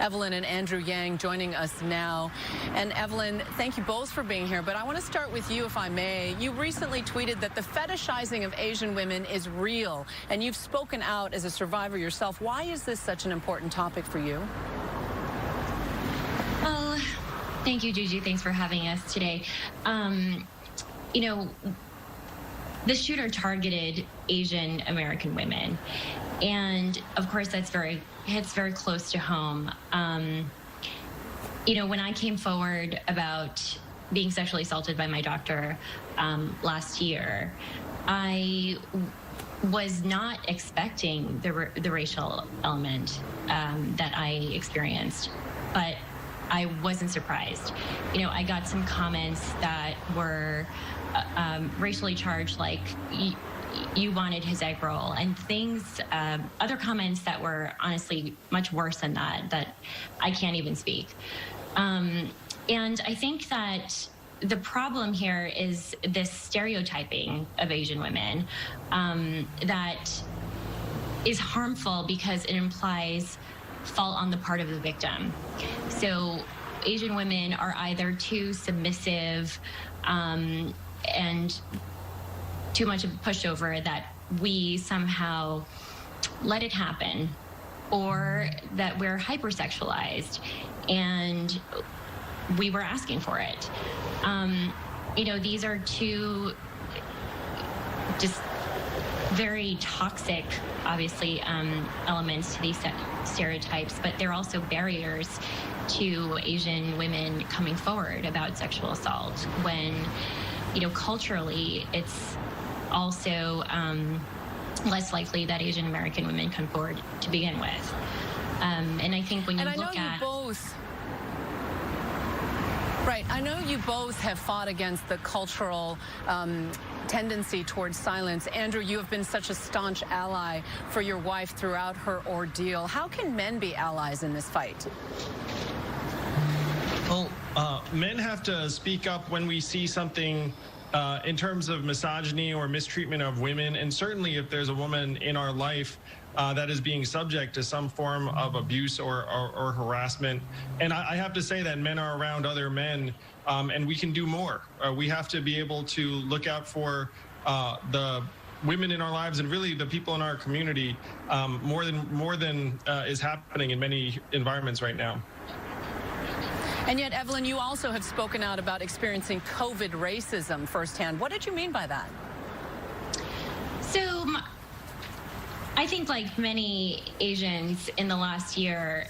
Evelyn and Andrew Yang joining us now. And Evelyn, thank you both for being here, but I want to start with you, if I may. You recently tweeted that the fetishizing of Asian women is real, and you've spoken out as a survivor yourself. Why is this such an important topic for you? Well, thank you, Juju. Thanks for having us today. You know, the shooter targeted Asian American women, and of course hits very close to home. You know, when I came forward about being sexually assaulted by my doctor last year, I was not expecting the racial element that I experienced, but I wasn't surprised. You know, I got some comments that were racially charged, like you wanted his egg roll, and things, other comments that were honestly much worse than that I can't even speak. And I think that the problem here is this stereotyping of Asian women that is harmful because it implies fault on the part of the victim. So Asian women are either too submissive and too much of a pushover that we somehow let it happen, or that we're hypersexualized and we were asking for it. You know, these are two just very toxic, obviously, elements to these stereotypes, but they're also barriers to Asian women coming forward about sexual assault when, you know, culturally, it's also less likely that Asian American women come forward to begin with. And I think when you look at... Right. I know you both have fought against the cultural tendency towards silence. Andrew, you have been such a staunch ally for your wife throughout her ordeal. How can men be allies in this fight? Well, men have to speak up when we see something in terms of misogyny or mistreatment of women, and certainly if there's a woman in our life that is being subject to some form of abuse or harassment. And I have to say that men are around other men, and we can do more. We have to be able to look out for the women in our lives and really the people in our community more than is happening in many environments right now. And yet, Evelyn, you also have spoken out about experiencing COVID racism firsthand. What did you mean by that? So, I think like many Asians in the last year,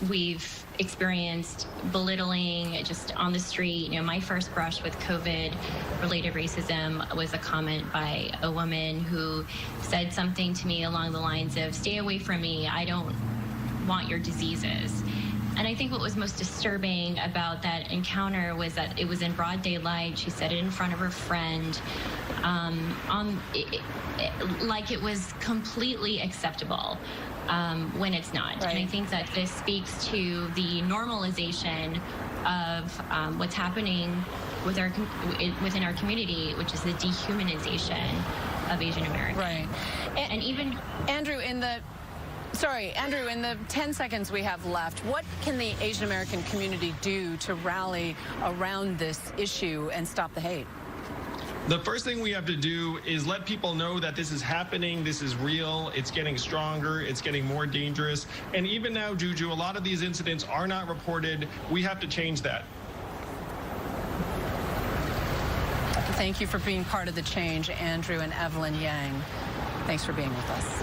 we've experienced belittling just on the street. You know, my first brush with COVID-related racism was a comment by a woman who said something to me along the lines of, "Stay away from me, I don't want your diseases." And I think what was most disturbing about that encounter was that it was in broad daylight. She said it in front of her friend, like it was completely accepable when it's not. Right. And I think that this speaks to the normalization of what's happening with within our community, which is the dehumanization of Asian Americans. Right. And even Andrew, in the 10 seconds we have left, what can the Asian American community do to rally around this issue and stop the hate? The first thing we have to do is let people know that this is happening, this is real, it's getting stronger, it's getting more dangerous. And even now, Juju, a lot of these incidents are not reported. We have to change that. Thank you for being part of the change, Andrew and Evelyn Yang. Thanks for being with us.